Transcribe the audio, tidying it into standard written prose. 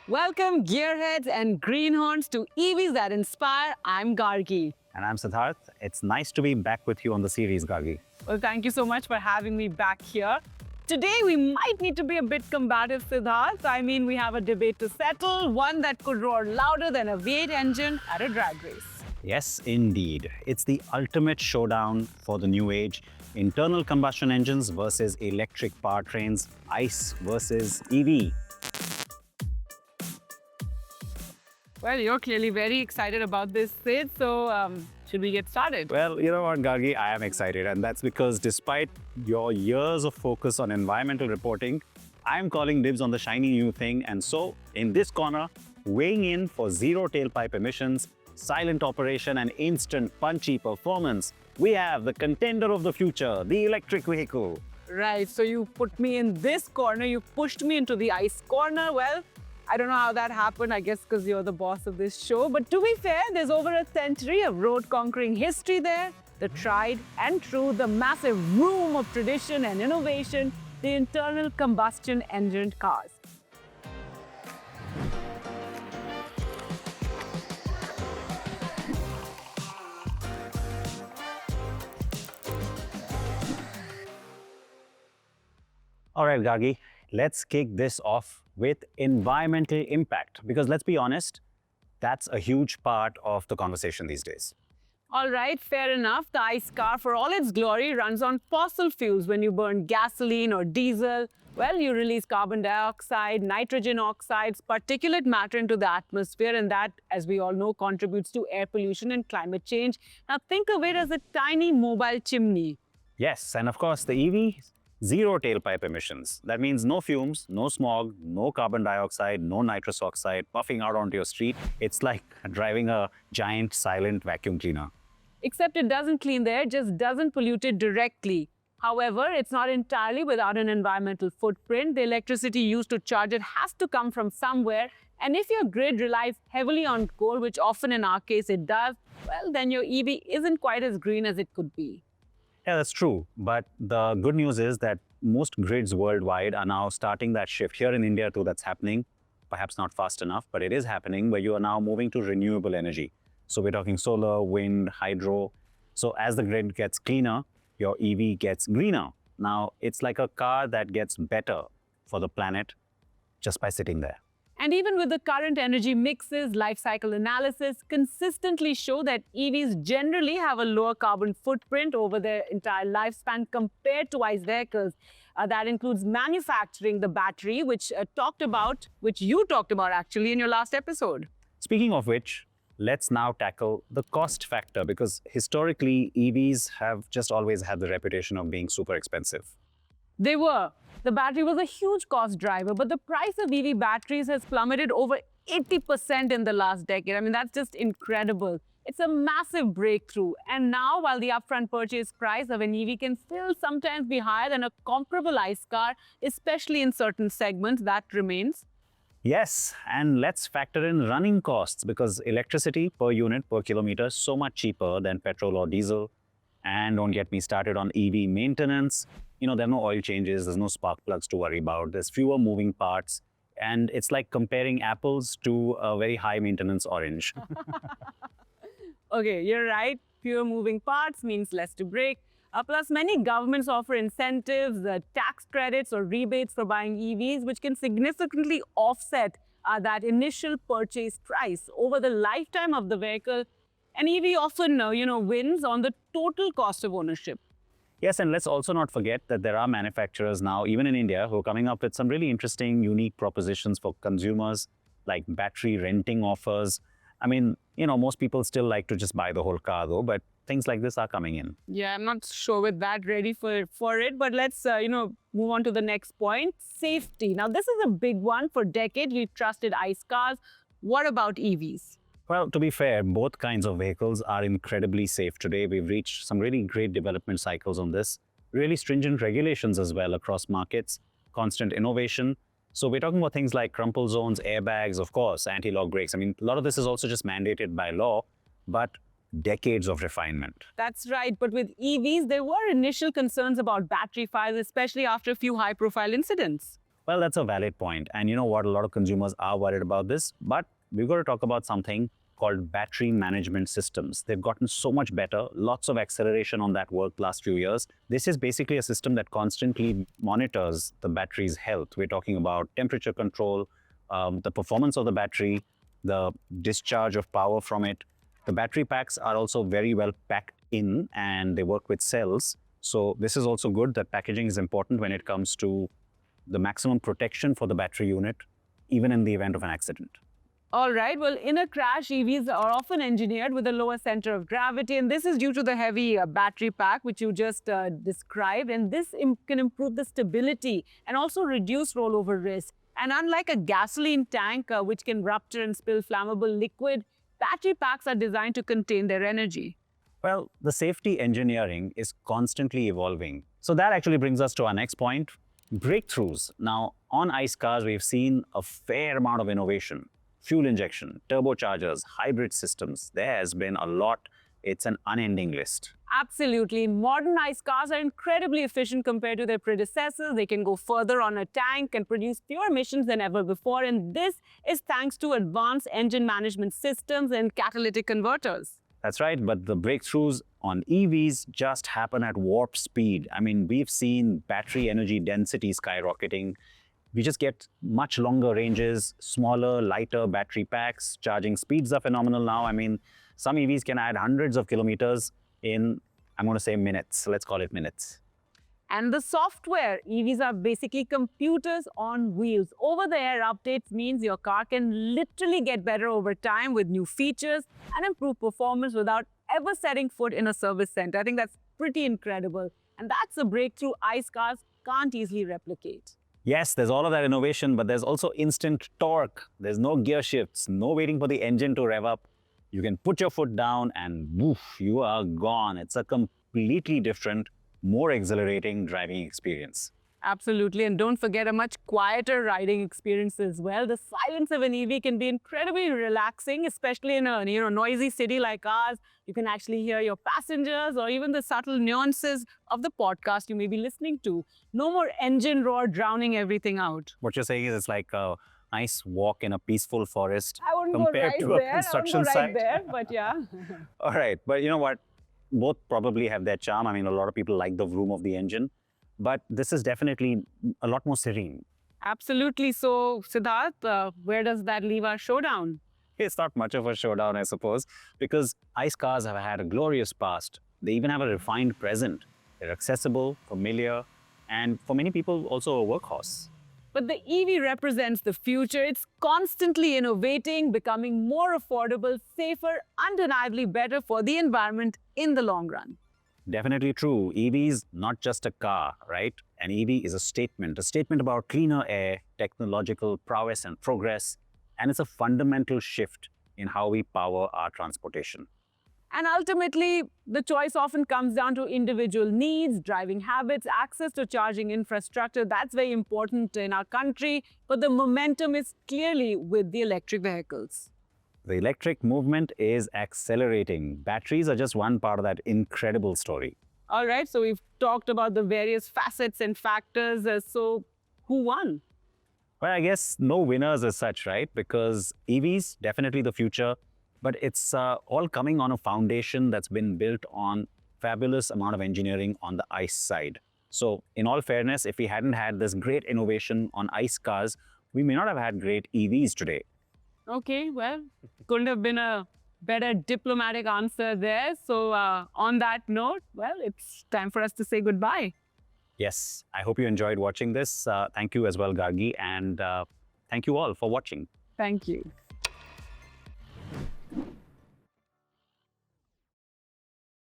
Welcome, gearheads and greenhorns, to EVs That Inspire. I'm Gargi. And I'm Siddharth. It's nice to be back with you on the series, Gargi. Well, thank you so much for having me back here. Today, we might need to be a bit combative, Siddharth. I mean, we have a debate to settle, one that could roar louder than a V8 engine at a drag race. Yes, indeed. It's the ultimate showdown for the new age. Internal combustion engines versus electric powertrains, ICE versus EV. Well, you're clearly very excited about this, Sid. So, should we get started? Well, you know what, Gargi, I am excited. And that's because despite your years of focus on environmental reporting, I'm calling dibs on the shiny new thing. And so, in this corner, weighing in for zero tailpipe emissions, silent operation, and instant punchy performance, we have the contender of the future, the electric vehicle. Right, so you put me in this corner, you pushed me into the ICE corner. Well, I don't know how that happened, I guess because you're the boss of this show. But to be fair, there's over a century of road-conquering history there, the tried and true, the massive room of tradition and innovation, the internal combustion engine cars. All right, Gargi, let's kick this off with environmental impact, because let's be honest, that's a huge part of the conversation these days. All right, fair enough. The ICE car, for all its glory, runs on fossil fuels. When you burn gasoline or diesel, well, you release carbon dioxide, nitrogen oxides, particulate matter into the atmosphere, and that, as we all know, contributes to air pollution and climate change. Now, think of it as a tiny mobile chimney. Yes, and of course, the EV, zero tailpipe emissions. That means no fumes, no smog, no carbon dioxide, no nitrous oxide puffing out onto your street. It's like driving a giant silent vacuum cleaner. Except it doesn't clean the air, just doesn't pollute it directly. However, it's not entirely without an environmental footprint. The electricity used to charge it has to come from somewhere. And if your grid relies heavily on coal, which often in our case it does, well, then your EV isn't quite as green as it could be. Yeah, that's true. But the good news is that most grids worldwide are now starting that shift. Here in India too, that's happening. Perhaps not fast enough, but it is happening, where you are now moving to renewable energy. So we're talking solar, wind, hydro. So as the grid gets cleaner, your EV gets greener. Now, it's like a car that gets better for the planet just by sitting there. And even with the current energy mixes, life cycle analysis consistently show that EVs generally have a lower carbon footprint over their entire lifespan compared to ICE vehicles. That includes manufacturing the battery, which you talked about actually in your last episode. Speaking of which, let's now tackle the cost factor, because historically, EVs have just always had the reputation of being super expensive. They were. The battery was a huge cost driver, but the price of EV batteries has plummeted over 80% in the last decade. I mean, that's just incredible. It's a massive breakthrough. And now, while the upfront purchase price of an EV can still sometimes be higher than a comparable ICE car, especially in certain segments, that remains. Yes, and let's factor in running costs, because electricity per unit per kilometer is so much cheaper than petrol or diesel. And don't get me started on EV maintenance. You know, there are no oil changes, there's no spark plugs to worry about, there's fewer moving parts. And it's like comparing apples to a very high maintenance orange. Okay, you're right. Fewer moving parts means less to break. Plus, many governments offer incentives, tax credits or rebates for buying EVs, which can significantly offset that initial purchase price. Over the lifetime of the vehicle, an EV often, wins on the total cost of ownership. Yes, and let's also not forget that there are manufacturers now, even in India, who are coming up with some really interesting, unique propositions for consumers, like battery renting offers. I mean, most people still like to just buy the whole car though, but things like this are coming in. Yeah, I'm not sure we're that ready for it, but let's, move on to the next point, safety. Now, this is a big one. For decades, we've trusted ICE cars. What about EVs? Well, to be fair, both kinds of vehicles are incredibly safe today. We've reached some really great development cycles on this, really stringent regulations as well across markets, constant innovation. So we're talking about things like crumple zones, airbags, of course, anti-lock brakes. I mean, a lot of this is also just mandated by law, but decades of refinement. That's right. But with EVs, there were initial concerns about battery fires, especially after a few high-profile incidents. Well, that's a valid point. And you know what? A lot of consumers are worried about this, but we've got to talk about something called battery management systems. They've gotten so much better, lots of acceleration on that work last few years. This is basically a system that constantly monitors the battery's health. We're talking about temperature control, the performance of the battery, the discharge of power from it. The battery packs are also very well packed in and they work with cells. So this is also good that packaging is important when it comes to the maximum protection for the battery unit, even in the event of an accident. All right. Well, in a crash, EVs are often engineered with a lower center of gravity, and this is due to the heavy battery pack, which you just described. And this can improve the stability and also reduce rollover risk. And unlike a gasoline tank, which can rupture and spill flammable liquid, battery packs are designed to contain their energy. Well, the safety engineering is constantly evolving. So that actually brings us to our next point, breakthroughs. Now, on ICE cars, we've seen a fair amount of innovation. Fuel injection, turbochargers, hybrid systems. There has been a lot. It's an unending list. Absolutely. Modern ICE cars are incredibly efficient compared to their predecessors. They can go further on a tank and produce fewer emissions than ever before. And this is thanks to advanced engine management systems and catalytic converters. That's right, but the breakthroughs on EVs just happen at warp speed. I mean, we've seen battery energy density skyrocketing. We just get much longer ranges, smaller, lighter battery packs. Charging speeds are phenomenal now. I mean, some EVs can add hundreds of kilometers in, I'm going to say minutes. Let's call it minutes. And the software, EVs are basically computers on wheels. Over-the-air updates means your car can literally get better over time with new features and improve performance without ever setting foot in a service center. I think that's pretty incredible. And that's a breakthrough ICE cars can't easily replicate. Yes, there's all of that innovation, but there's also instant torque. There's no gear shifts, no waiting for the engine to rev up. You can put your foot down and woof, you are gone. It's a completely different, more exhilarating driving experience. Absolutely. And don't forget a much quieter riding experience as well. The silence of an EV can be incredibly relaxing, especially in a noisy city like ours. You can actually hear your passengers or even the subtle nuances of the podcast you may be listening to. No more engine roar drowning everything out. What you're saying is it's like a nice walk in a peaceful forest I wouldn't compared go to right a there. construction I wouldn't go site. right there, but yeah. All right, but you know what? Both probably have their charm. I mean, a lot of people like the vroom of the engine, but this is definitely a lot more serene. Absolutely. So, Siddharth, where does that leave our showdown? It's not much of a showdown, I suppose, because ICE cars have had a glorious past. They even have a refined present. They're accessible, familiar, and for many people, also a workhorse. But the EV represents the future. It's constantly innovating, becoming more affordable, safer, undeniably better for the environment in the long run. Definitely true. EVs, not just a car, right? An EV is a statement about cleaner air, technological prowess and progress, and it's a fundamental shift in how we power our transportation. And ultimately, the choice often comes down to individual needs, driving habits, access to charging infrastructure. That's very important in our country, but the momentum is clearly with the electric vehicles. The electric movement is accelerating. Batteries are just one part of that incredible story. All right, so we've talked about the various facets and factors. So who won? Well, I guess no winners as such, right? Because EVs, definitely the future, but it's all coming on a foundation that's been built on fabulous amount of engineering on the ICE side. So in all fairness, if we hadn't had this great innovation on ICE cars, we may not have had great EVs today. Okay, well, couldn't have been a better diplomatic answer there. So on that note, well, it's time for us to say goodbye. Yes, I hope you enjoyed watching this. Thank you as well, Gargi, and thank you all for watching. Thank you.